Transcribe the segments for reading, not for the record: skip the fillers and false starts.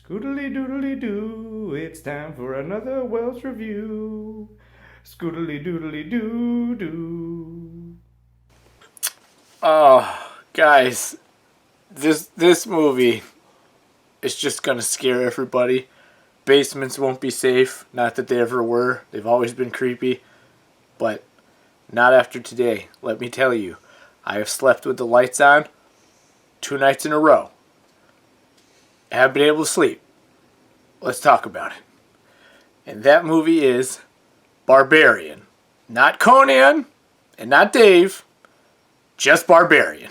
Scoodly doodly doo, it's time for another Welch review. Scoodly doodly doo doo. Oh, guys, this movie is just gonna scare everybody. Basements won't be safe. Not that they ever were. They've always been creepy. But not after today. Let me tell you. I have slept with the lights on 2 nights in a row. I haven't been able to sleep. Let's talk about it. And that movie is Barbarian. Not Conan and not Dave. Just Barbarian.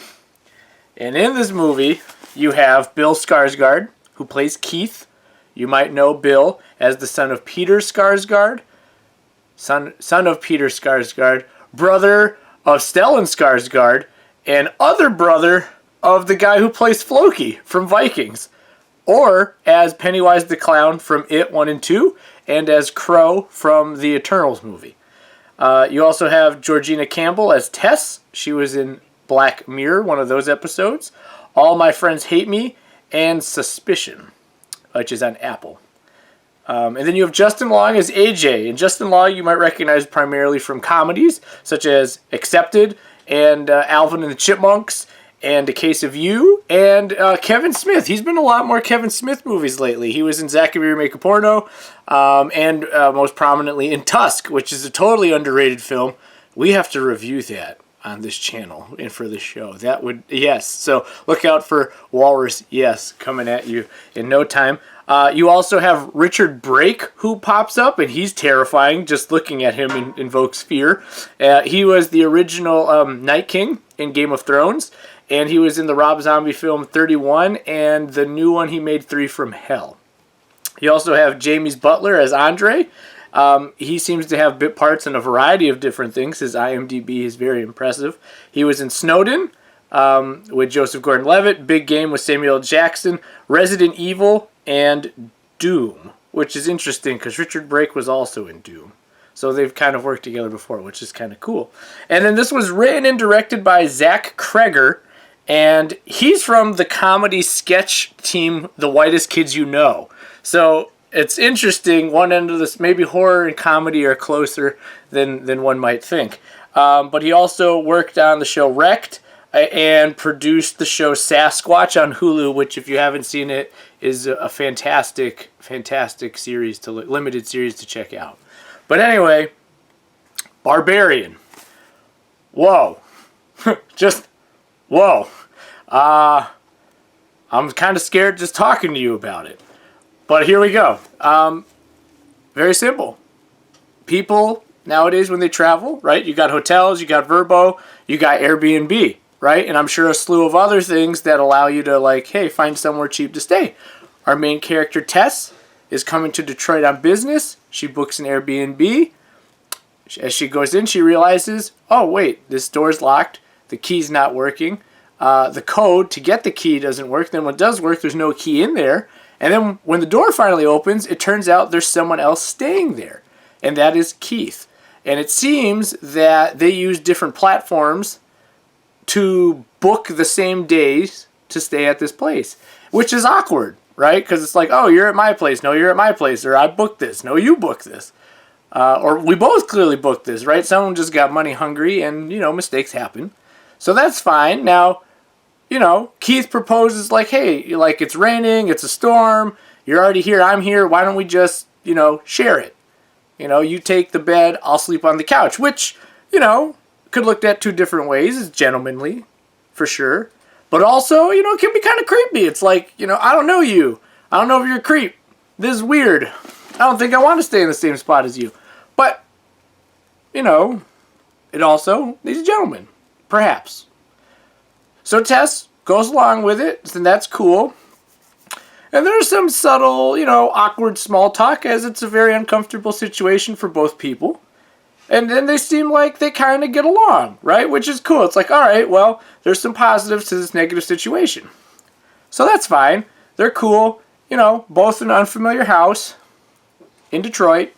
And in this movie, you have Bill Skarsgård, who plays Keith. You might know Bill as the son of Peter Skarsgård, son of Peter Skarsgård, brother of Stellan Skarsgård, and other brother of the guy who plays Floki from Vikings, or as Pennywise the Clown from It 1 and 2, and as Crow from the Eternals movie. You also have Georgina Campbell as Tess. She was in Black Mirror, one of those episodes. All My Friends Hate Me, and Suspicion, which is on Apple. And then you have Justin Long as AJ. And Justin Long you might recognize primarily from comedies such as Accepted and Alvin and the Chipmunks and A Case of You and Kevin Smith. He's been in a lot more Kevin Smith movies lately. He was in Zachary Make a Porno and most prominently in Tusk, which is a totally underrated film. We have to review that on this channel and for this show. That would, yes. So look out for Walrus, yes, coming at you in no time. You also have Richard Brake, who pops up, and he's terrifying. Just looking at him invokes fear. He was the original Night King in Game of Thrones, and he was in the Rob Zombie film 31, and the new one he made, 3 from Hell. You also have James Butler as Andre. He seems to have bit parts in a variety of different things. His IMDb is very impressive. He was in Snowden with Joseph Gordon-Levitt, Big Game with Samuel L. Jackson, Resident Evil, and Doom, which is interesting because Richard Brake was also in Doom. So they've kind of worked together before, which is kind of cool. And then this was written and directed by Zach Kreger, and he's from the comedy sketch team, The Whitest Kids You Know. So it's interesting. One end of this, maybe horror and comedy are closer than one might think. But he also worked on the show Wrecked and produced the show Sasquatch on Hulu, which, if you haven't seen it, is a fantastic series, limited series to check out. But anyway, Barbarian. Whoa. Just, whoa. I'm kind of scared just talking to you about it. But here we go. Very simple. People nowadays when they travel, right? You got hotels, you got Vrbo, you got Airbnb, right? And I'm sure a slew of other things that allow you to, like, hey, find somewhere cheap to stay. Our main character, Tess, is coming to Detroit on business. She books an Airbnb. As she goes in, she realizes, oh, wait, this door's locked. The key's not working. The code to get the key doesn't work. Then when it does work, there's no key in there. And then when the door finally opens, it turns out there's someone else staying there. And that is Keith. And it seems that they use different platforms to book the same days to stay at this place, which is awkward, right? Because it's like, oh, you're at my place. No, you're at my place. Or I booked this. No, you booked this. Or we both clearly booked this, right? Someone just got money hungry and, mistakes happen. So that's fine. Now, Keith proposes like, hey, like it's raining, it's a storm, you're already here, I'm here, why don't we just, share it? You take the bed, I'll sleep on the couch, which, could looked at 2 different ways. It's gentlemanly, for sure. But also, it can be kind of creepy. It's like, I don't know you. I don't know if you're a creep. This is weird. I don't think I want to stay in the same spot as you. But, it also needs a gentleman. Perhaps. So Tess goes along with it, and that's cool. And there's some subtle, awkward small talk, as it's a very uncomfortable situation for both people. And then they seem like they kind of get along, right? Which is cool. It's like, all right, well, there's some positives to this negative situation. So that's fine. They're cool. Both in an unfamiliar house in Detroit.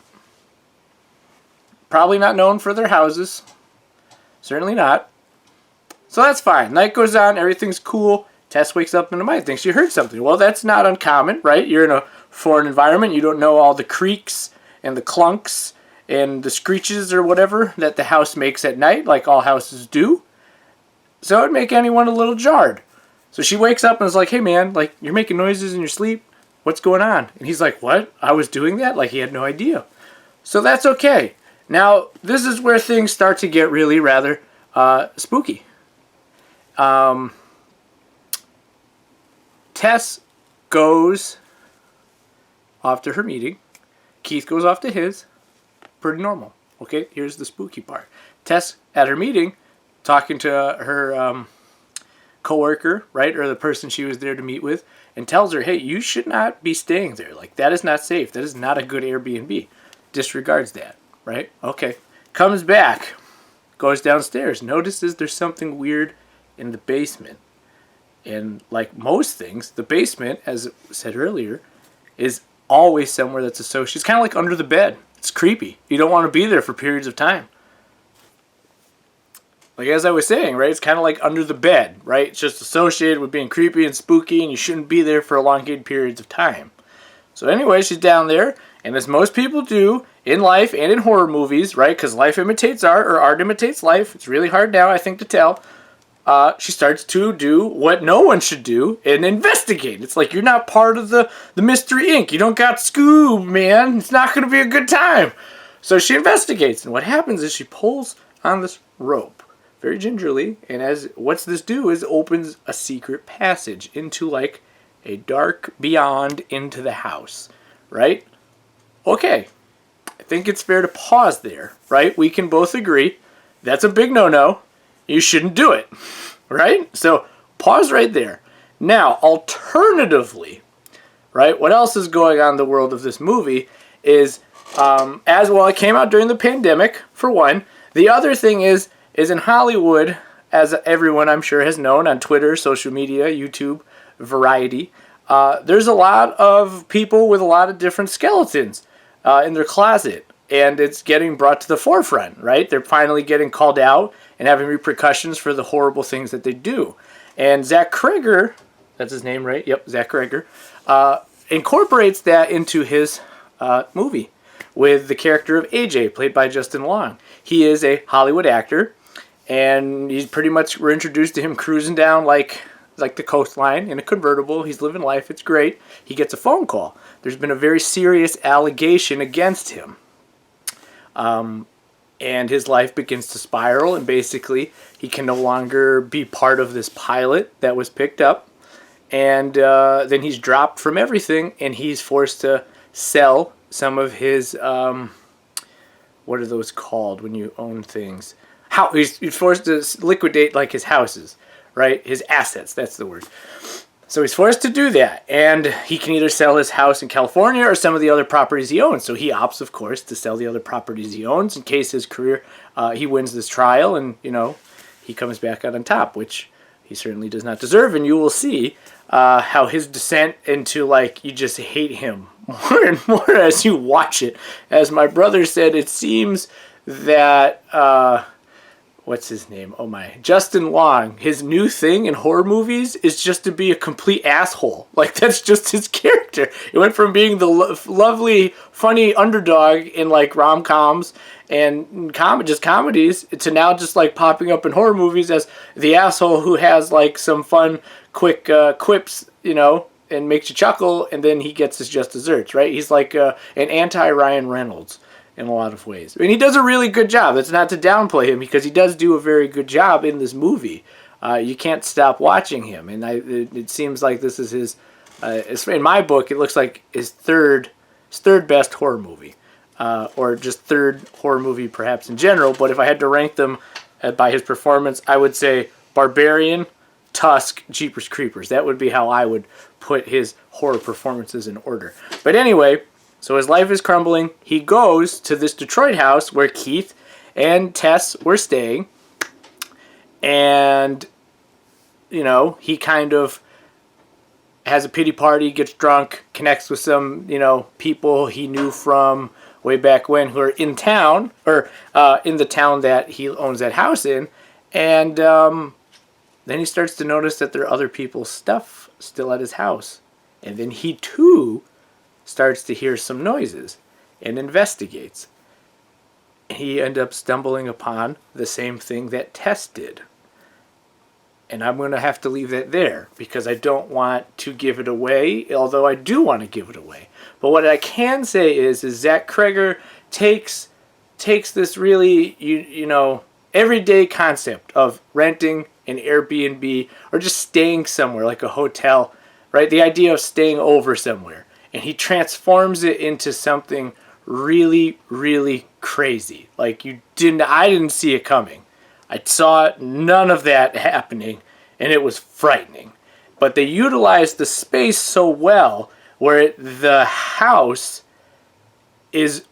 Probably not known for their houses. Certainly not. So that's fine. Night goes on. Everything's cool. Tess wakes up in the night, thinks she heard something. Well, that's not uncommon, right? You're in a foreign environment. You don't know all the creaks and the clunks and the screeches or whatever that the house makes at night, like all houses do. So it'd make anyone a little jarred. So she wakes up and is like, hey man, like, you're making noises in your sleep. What's going on? And he's like, what? I was doing that? Like, he had no idea. So that's okay. Now, this is where things start to get really rather spooky. Tess goes off to her meeting. Keith goes off to his. Pretty normal. Okay, here's the spooky part. Tess, at her meeting, talking to her coworker, right, or the person she was there to meet with, and tells her, hey, you should not be staying there. Like, that is not safe. That is not a good Airbnb. Disregards that, right? Okay. Comes back. Goes downstairs. Notices there's something weird in the basement. And like most things, the basement, as said earlier, is always somewhere that's associated. It's kind of like under the bed. It's creepy. You don't want to be there for periods of time. Like as I was saying, right? It's kind of like under the bed, right? It's just associated with being creepy and spooky, and you shouldn't be there for elongated periods of time. So anyway, she's down there, and as most people do in life and in horror movies, right? Because life imitates art, or art imitates life. It's really hard now, I think, to tell. She starts to do what no one should do and investigate. It's like, you're not part of the Mystery Inc. You don't got Scoob, man. It's not going to be a good time. So she investigates, and what happens is she pulls on this rope very gingerly, and as what's this do is opens a secret passage into like a dark beyond into the house, right? Okay, I think it's fair to pause there, right? We can both agree that's a big no-no. You shouldn't do it, right? So pause right there. Now, alternatively, right, what else is going on in the world of this movie is, as well, it came out during the pandemic, for one. The other thing is in Hollywood, as everyone I'm sure has known on Twitter, social media, YouTube, Variety, there's a lot of people with a lot of different skeletons in their closet. And it's getting brought to the forefront, right? They're finally getting called out and having repercussions for the horrible things that they do. And Zach Cregger, that's his name, right? Yep, Zach Cregger, incorporates that into his movie with the character of AJ, played by Justin Long. He is a Hollywood actor, and he's pretty much, we're introduced to him cruising down like the coastline in a convertible. He's living life. It's great. He gets a phone call. There's been a very serious allegation against him. And his life begins to spiral, and basically he can no longer be part of this pilot that was picked up. And then he's dropped from everything, and he's forced to sell some of his, what are those called when you own things? He's forced to liquidate like his houses, right? His assets, that's the word. So he's forced to do that, and he can either sell his house in California or some of the other properties he owns. So he opts, of course, to sell the other properties he owns in case his career, he wins this trial and, he comes back out on top, which he certainly does not deserve. And you will see how his descent into, like, you just hate him more and more as you watch it. As my brother said, it seems that... what's his name? Oh my. Justin Long. His new thing in horror movies is just to be a complete asshole. Like, that's just his character. It went from being the lovely, funny underdog in, like, rom-coms and just comedies to now just, like, popping up in horror movies as the asshole who has, like, some fun, quick quips, and makes you chuckle, and then he gets his just desserts, right? He's like an anti-Ryan Reynolds in a lot of ways. And he does a really good job. That's not to downplay him, because he does do a very good job in this movie. You can't stop watching him. And it seems like this is his, in my book, it looks like his third best horror movie. Or just third horror movie perhaps in general. But if I had to rank them by his performance, I would say Barbarian, Tusk, Jeepers Creepers. That would be how I would put his horror performances in order. But anyway... So his life is crumbling. He goes to this Detroit house where Keith and Tess were staying. And, he kind of has a pity party, gets drunk, connects with some, people he knew from way back when who are in town, or in the town that he owns that house in. And Then he starts to notice that there are other people's stuff still at his house. And then he too starts to hear some noises and investigates. He ends up stumbling upon the same thing that Tess did. And I'm going to have to leave that there because I don't want to give it away, although I do want to give it away. But what I can say is Zach Kreger takes this really, everyday concept of renting an Airbnb or just staying somewhere like a hotel, right? The idea of staying over somewhere. And he transforms it into something really, really crazy. Like I didn't see it coming. I saw none of that happening, and it was frightening. But they utilized the space so well where the house is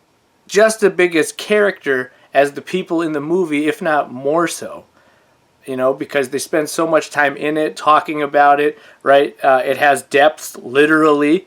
just as big as character as the people in the movie, if not more so. Because they spend so much time in it, talking about it, right? It has depth, literally.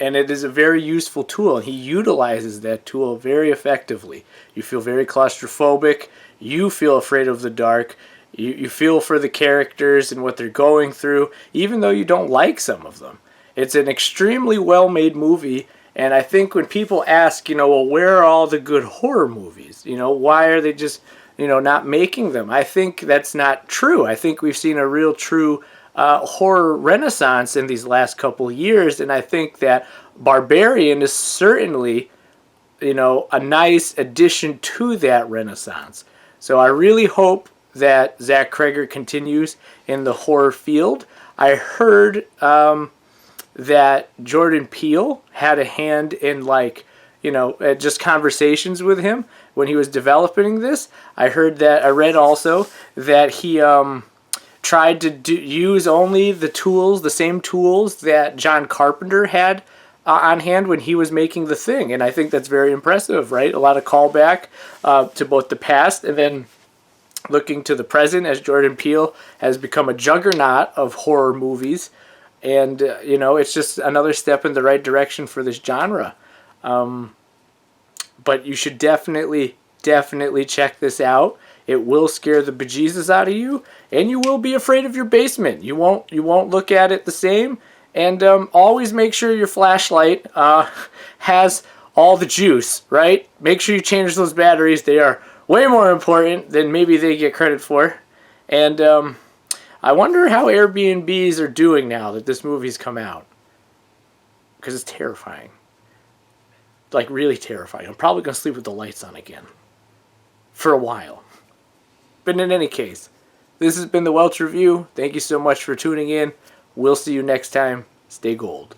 And it is a very useful tool. He utilizes that tool very effectively. You feel very claustrophobic. You feel afraid of the dark. You feel for the characters and what they're going through, even though you don't like some of them. It's an extremely well-made movie. And I think when people ask, well, where are all the good horror movies? Why are they just, not making them? I think that's not true. I think we've seen a real true horror renaissance in these last couple of years, and I think that Barbarian is certainly, a nice addition to that renaissance. So I really hope that Zach Kreger continues in the horror field. I heard that Jordan Peele had a hand in just conversations with him when he was developing this. I read also that he tried to use only the same tools that John Carpenter had on hand when he was making The Thing. And I think that's very impressive, right? A lot of callback to both the past and then looking to the present as Jordan Peele has become a juggernaut of horror movies. And, it's just another step in the right direction for this genre. But you should definitely check this out. It will scare the bejesus out of you, and you will be afraid of your basement. You won't look at it the same. And always make sure your flashlight has all the juice, right? Make sure you change those batteries. They are way more important than maybe they get credit for. And I wonder how Airbnbs are doing now that this movie's come out. Because it's terrifying. Like, really terrifying. I'm probably going to sleep with the lights on again. For a while. But in any case, this has been the Welch Review. Thank you so much for tuning in. We'll see you next time. Stay gold.